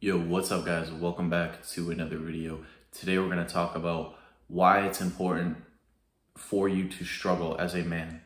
Yo, what's up guys? Welcome back to another video. Today we're going to talk about why it's important for you to struggle as a man.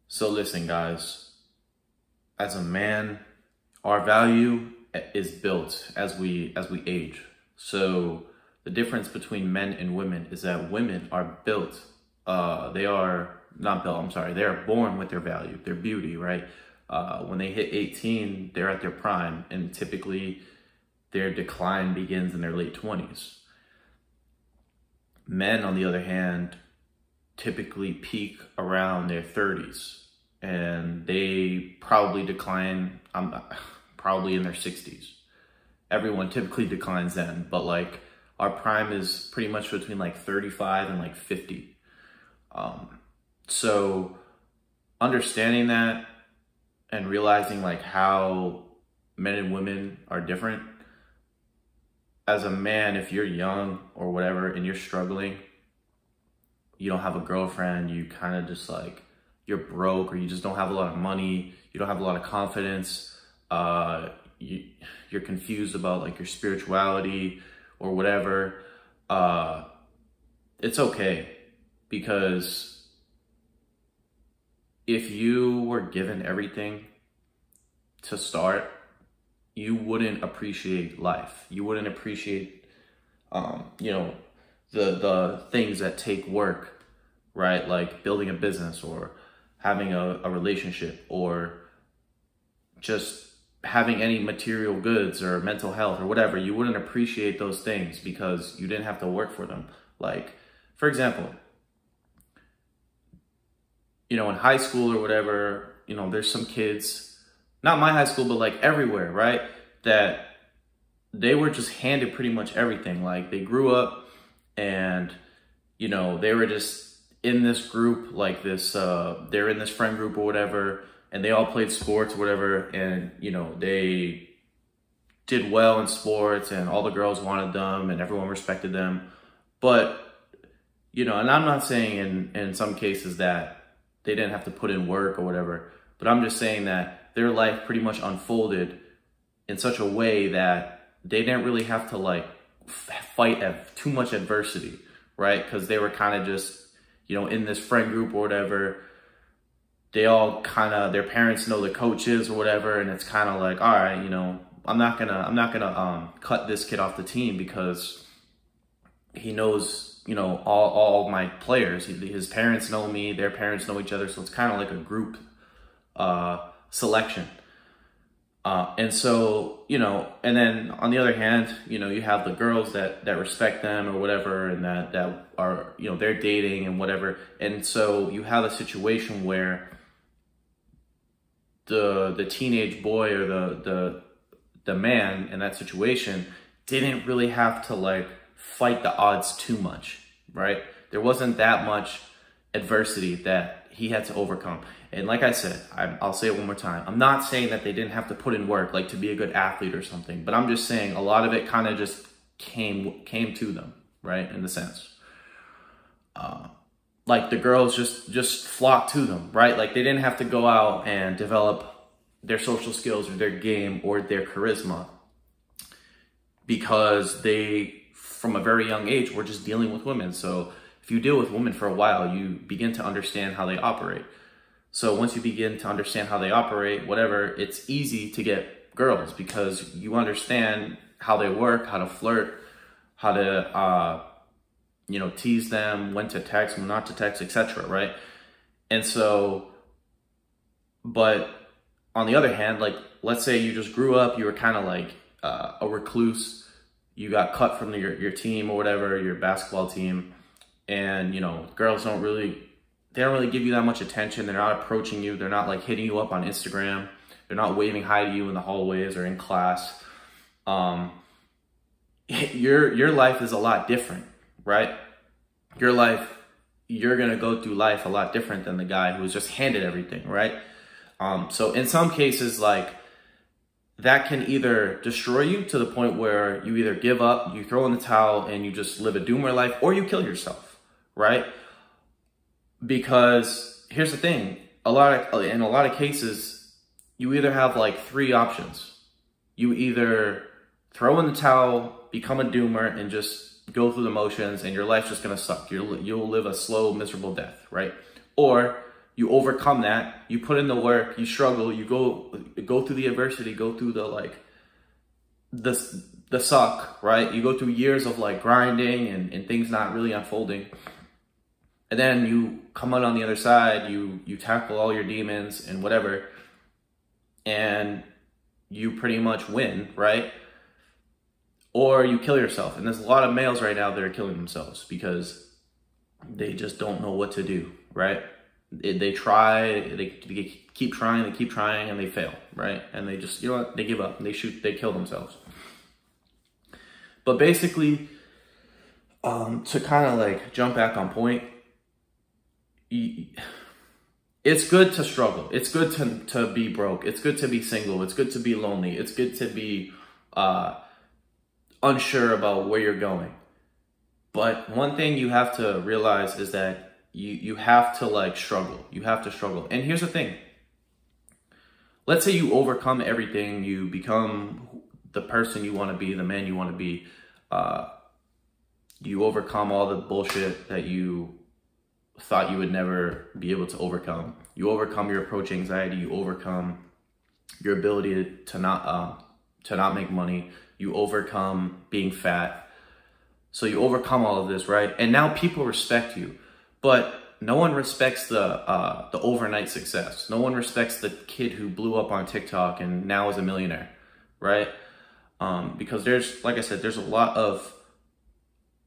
So listen guys, as a man, our value is built as we age. So the difference between men and women is that women are built, they are born with their value, their beauty, right? When they hit 18, they're at their prime, and typically their decline begins in their late 20s. Men, on the other hand, typically peak around their 30s, and they probably decline probably in their 60s. Everyone typically declines then, but like our prime is pretty much between like 35 and like 50. So understanding that and realizing like how men and women are different. As a man, if you're young or whatever and you're struggling, you don't have a girlfriend, you kind of just like, you're broke, or you just don't have a lot of money, you don't have a lot of confidence, you're confused about like your spirituality or whatever, it's okay, because if you were given everything to start, you wouldn't appreciate life. You wouldn't appreciate, the things that take work, right? Like building a business or having a relationship or just having any material goods or mental health or whatever. You wouldn't appreciate those things because you didn't have to work for them. Like, for example, in high school or whatever, there's some kids, not my high school, but like everywhere, right? That they were just handed pretty much everything. Like they grew up and, they were just in this group, like this, they're in this friend group or whatever, and they all played sports or whatever. And, they did well in sports and all the girls wanted them and everyone respected them. But, and I'm not saying in some cases that they didn't have to put in work or whatever, but I'm just saying that their life pretty much unfolded in such a way that they didn't really have to like fight too much adversity, right? Because they were kind of just, in this friend group or whatever. They all their parents know the coaches or whatever, and it's kind of like, all right, I'm not gonna cut this kid off the team because he knows, all my players. His parents know me, their parents know each other, so it's kind of like a group selection. And so, and then on the other hand, you have the girls that respect them or whatever, and that are, they're dating and whatever. And so you have a situation where the teenage boy or the man in that situation didn't really have to like fight the odds too much, right? There wasn't that much adversity that he had to overcome. And like I said, I'll say it one more time. I'm not saying that they didn't have to put in work, like to be a good athlete or something, but I'm just saying a lot of it kind of just came to them, right? In the sense, like the girls just flocked to them, right? Like they didn't have to go out and develop their social skills or their game or their charisma, because they, from a very young age, were just dealing with women. So if you deal with women for a while, you begin to understand how they operate. So once you begin to understand how they operate, whatever, it's easy to get girls because you understand how they work, how to flirt, how to, tease them, when to text, when not to text, etc., right? And so, but on the other hand, like, let's say you just grew up, you were kind of like a recluse, you got cut from your team or whatever, your basketball team, and, girls don't really give you that much attention. They're not approaching you. They're not like hitting you up on Instagram. They're not waving hi to you in the hallways or in class. Your life is a lot different, right? Your life, you're going to go through life a lot different than the guy who was just handed everything, right? So in some cases, like, that can either destroy you to the point where you either give up, you throw in the towel, and you just live a doomer life, or you kill yourself, right? Because here's the thing, in a lot of cases, you either have like three options. You either throw in the towel, become a doomer, and just go through the motions, and your life's just gonna suck. You'll live a slow, miserable death, right? Or you overcome that, you put in the work, you struggle, you go through the adversity, go through the suck, right? You go through years of like grinding and things not really unfolding. And then you come out on the other side, you tackle all your demons and whatever, and you pretty much win, right? Or you kill yourself. And there's a lot of males right now that are killing themselves because they just don't know what to do, right? They try, they keep trying, and they fail, right? And they just, you know what, they give up, and they kill themselves. But basically, to kind of like jump back on point, it's good to struggle. It's good to be broke. It's good to be single. It's good to be lonely. It's good to be unsure about where you're going. But one thing you have to realize is that you have to like struggle. You have to struggle. And here's the thing. Let's say you overcome everything. You become the person you want to be, the man you want to be. You overcome all the bullshit that you thought you would never be able to overcome. You overcome your approach anxiety. You overcome your ability to not make money. You overcome being fat. So you overcome all of this, right? And now people respect you. But no one respects the overnight success. No one respects the kid who blew up on TikTok and now is a millionaire, right? Because there's, like I said, there's a lot of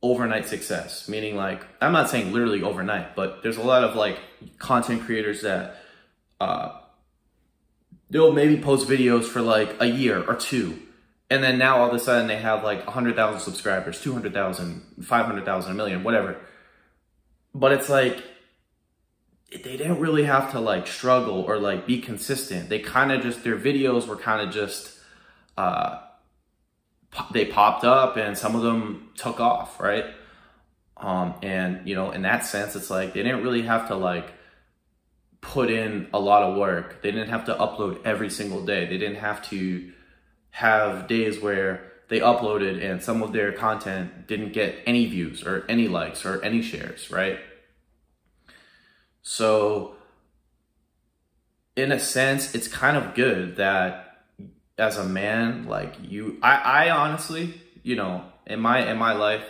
overnight success, meaning like, I'm not saying literally overnight, but there's a lot of like content creators that they'll maybe post videos for like a year or two. And then now all of a sudden they have like 100,000 subscribers, 200,000, 500,000, a million, whatever. But it's like, they didn't really have to like struggle or like be consistent. They kind of just, their videos were kind of just, they popped up and some of them took off, right? And you know, in that sense, it's like, they didn't really have to like put in a lot of work. They didn't have to upload every single day. They didn't have to have days where they uploaded and some of their content didn't get any views or any likes or any shares, right? So in a sense, it's kind of good that as a man, like I honestly, you know, in my life,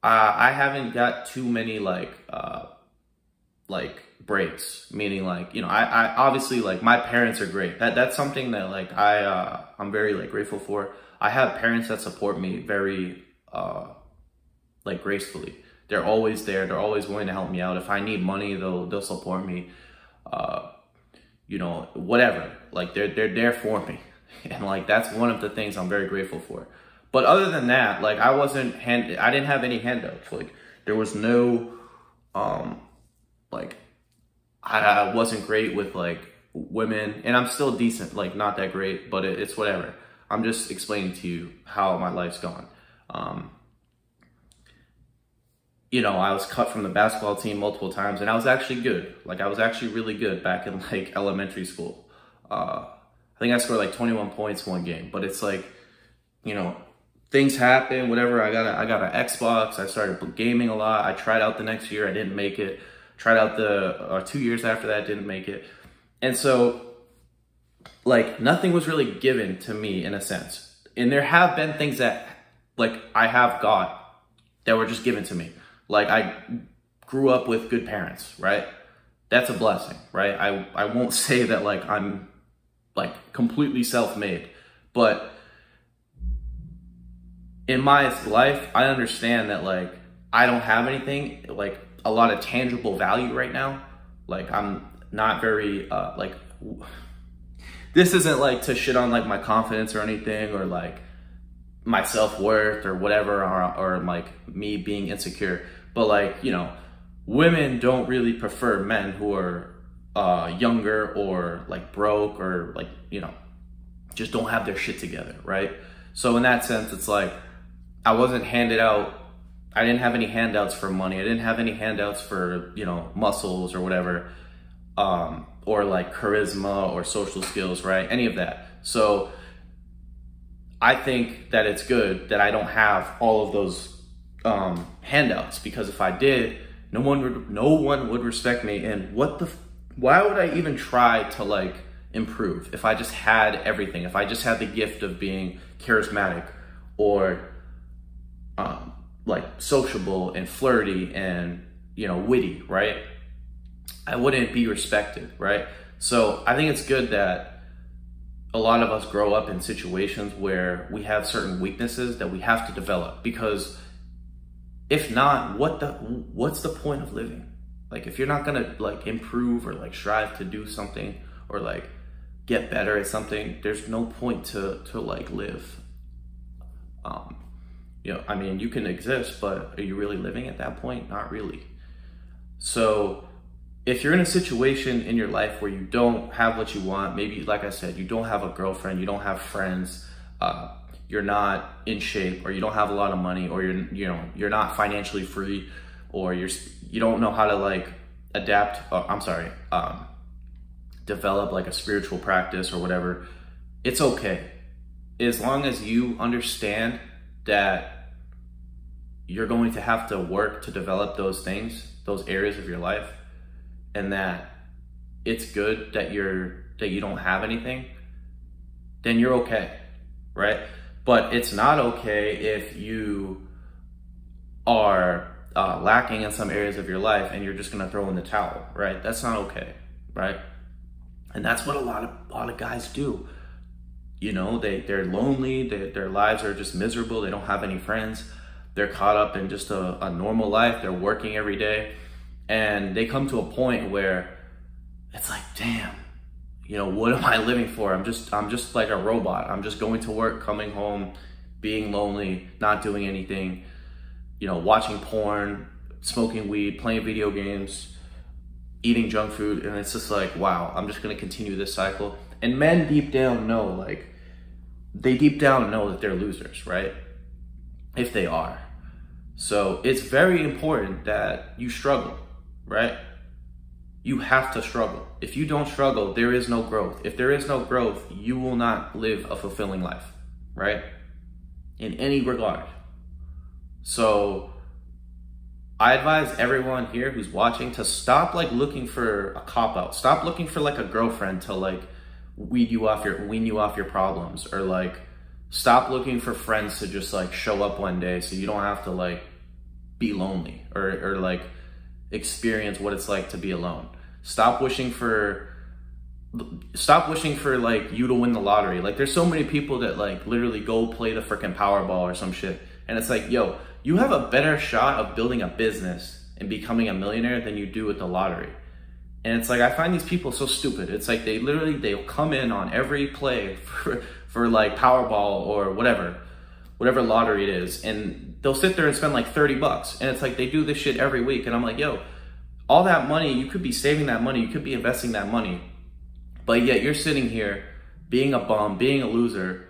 I haven't got too many like breaks, meaning like, you know, I obviously, like, my parents are great. That's something that like I'm very like grateful for. I have parents that support me very like gracefully. They're always there. They're always willing to help me out. If I need money, they'll support me. You know, whatever. Like they're there for me, and like that's one of the things I'm very grateful for. But other than that, like I didn't have any handouts. Like there was no like I wasn't great with like women, and I'm still decent, like not that great, but it's whatever. I'm just explaining to you how my life's gone. You know, I was cut from the basketball team multiple times, and I was actually good. Like I was actually really good back in like elementary school. I think I scored like 21 points one game, but it's like, you know, things happen, whatever. I got an Xbox. I started gaming a lot. I tried out the next year. I didn't make it. Tried out the 2 years after that, didn't make it. And so like nothing was really given to me in a sense. And there have been things that like I have got that were just given to me. Like I grew up with good parents, right? That's a blessing, right? I won't say that like I'm like completely self-made, but in my life, I understand that like I don't have anything, like a lot of tangible value right now. Like I'm not very, like, this isn't like to shit on like my confidence or anything, or like my self-worth or whatever, or like me being insecure. But like, you know, women don't really prefer men who are younger or like broke or like, you know, just don't have their shit together, right? So in that sense, it's like I wasn't handed out. I didn't have any handouts for money. I didn't have any handouts for, you know, muscles or whatever, or like charisma or social skills, right? Any of that. So I think that it's good that I don't have all of those handouts, because if I did, no one would respect me. And why would I even try to like improve if I just had everything? If I just had the gift of being charismatic or like sociable and flirty and, you know, witty, right? I wouldn't be respected, right? So I think it's good that a lot of us grow up in situations where we have certain weaknesses that we have to develop, because if not, what's the point of living? Like, if you're not gonna like improve or like strive to do something or like get better at something, there's no point to like live. You know, I mean, you can exist, but are you really living at that point? Not really. So if you're in a situation in your life where you don't have what you want, maybe, like I said, you don't have a girlfriend, you don't have friends, you're not in shape, or you don't have a lot of money, or you're not financially free, or you don't know how to like develop like a spiritual practice or whatever, it's okay. As long as you understand that you're going to have to work to develop those things, those areas of your life, and that it's good that you don't have anything, then you're okay, right? But it's not okay if you are lacking in some areas of your life and you're just gonna throw in the towel, right? That's not okay, right? And that's what a lot of guys do. You know, they're lonely, their lives are just miserable, they don't have any friends, they're caught up in just a normal life, they're working every day, and they come to a point where it's like, damn, you know, what am I living for? I'm just like a robot. I'm just going to work, coming home, being lonely, not doing anything, you know, watching porn, smoking weed, playing video games, eating junk food. And it's just like, wow, I'm just going to continue this cycle. And men deep down know, like, they deep down know that they're losers, right? If they are. So it's very important that you struggle, right? You have to struggle. If you don't struggle, there is no growth. If there is no growth, you will not live a fulfilling life, right? In any regard. So I advise everyone here who's watching to stop like looking for a cop-out. Stop looking for like a girlfriend to like wean you off your problems, or like stop looking for friends to just like show up one day so you don't have to like be lonely or like experience what it's like to be alone. Stop wishing for like you to win the lottery. Like, there's so many people that like literally go play the freaking Powerball or some shit, and it's like, yo, you have a better shot of building a business and becoming a millionaire than you do with the lottery. And it's like, I find these people so stupid. It's like they'll come in on every play for like Powerball or whatever lottery it is, and they'll sit there and spend like $30. And it's like, they do this shit every week. And I'm like, yo, all that money, you could be saving that money, you could be investing that money, but yet you're sitting here being a bum, being a loser,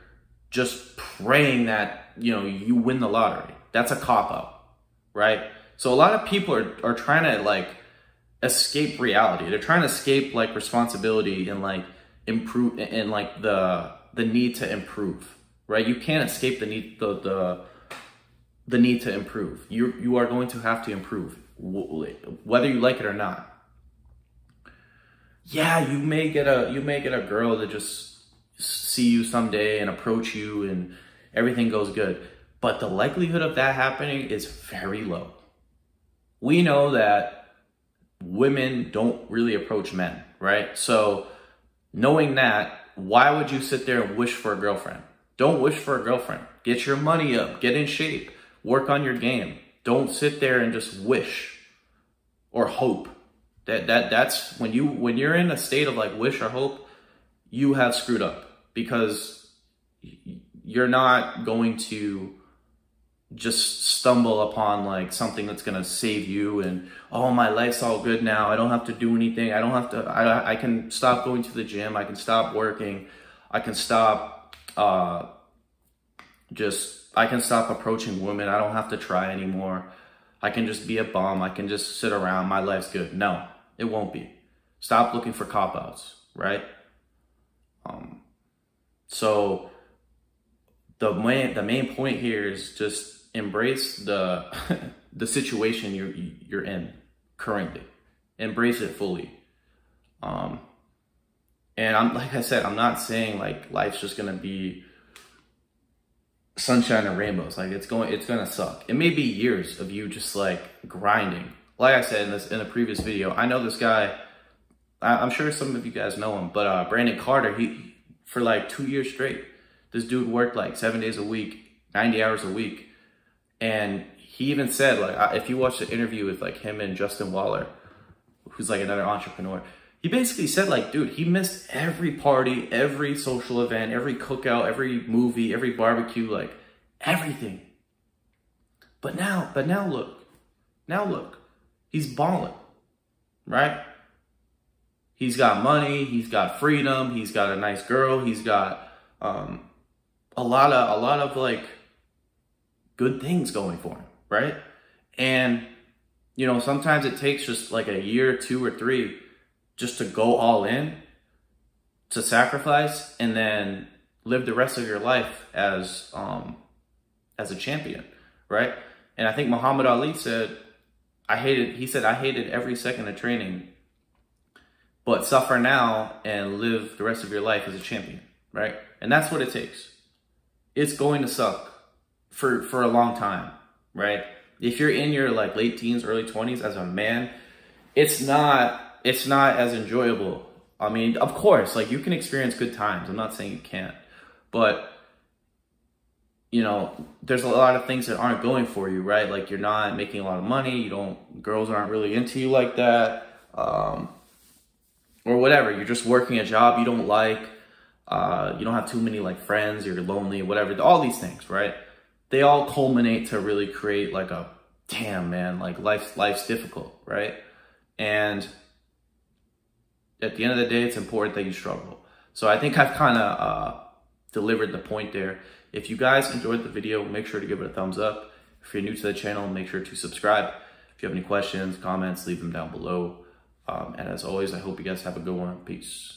just praying that, you know, you win the lottery. That's a cop-out, right? So a lot of people are trying to like escape reality. They're trying to escape like responsibility and like improve, and like the need to improve, right? You can't escape the need to improve. You are going to have to improve, whether you like it or not. Yeah, you may get a girl that just see you someday and approach you and everything goes good, but the likelihood of that happening is very low. We know that women don't really approach men, right? So knowing that, why would you sit there and wish for a girlfriend? Don't wish for a girlfriend. Get your money up, get in shape, work on your game. Don't sit there and just wish or hope. That's when you're in a state of like wish or hope, you have screwed up, because you're not going to just stumble upon like something that's going to save you and, oh, my life's all good now, I don't have to do anything, I can stop going to the gym, I can stop working, I can stop approaching women, I don't have to try anymore, I can just be a bum, I can just sit around, my life's good. No, it won't be. Stop looking for cop-outs, right? So the main point here is just embrace the the situation you're in currently. Embrace it fully. And I'm, like I said, I'm not saying like life's just gonna be sunshine and rainbows. Like it's gonna suck. It may be years of you just like grinding. Like I said in the previous video, I know this guy. I'm sure some of you guys know him, but Brandon Carter, he for like 2 years straight, this dude worked like 7 days a week, 90 hours a week. And he even said, like, if you watch the interview with like him and Justin Waller, who's like another entrepreneur, he basically said like, dude, he missed every party, every social event, every cookout, every movie, every barbecue, like everything. But now look, he's balling, right? He's got money, he's got freedom, he's got a nice girl, he's got a lot of like good things going for him, right? And you know, sometimes it takes just like a year, 2 or 3 just to go all in, to sacrifice, and then live the rest of your life as a champion, right? And I think Muhammad Ali said, I hated every second of training, but suffer now and live the rest of your life as a champion, right? And that's what it takes. It's going to suck for a long time, right? If you're in your like late teens, early 20s as a man, it's not as enjoyable. I mean, of course, like you can experience good times. I'm not saying you can't, but you know, there's a lot of things that aren't going for you, right? Like you're not making a lot of money. Girls aren't really into you like that. Or whatever. You're just working a job you don't like. You don't have too many like friends. You're lonely, whatever. All these things, right? They all culminate to really create like a, damn man, like life's difficult, right? And at the end of the day, it's important that you struggle. So I think I've kind of delivered the point there. If you guys enjoyed the video, make sure to give it a thumbs up. If you're new to the channel, make sure to subscribe. If you have any questions, comments, leave them down below. And as always, I hope you guys have a good one. Peace.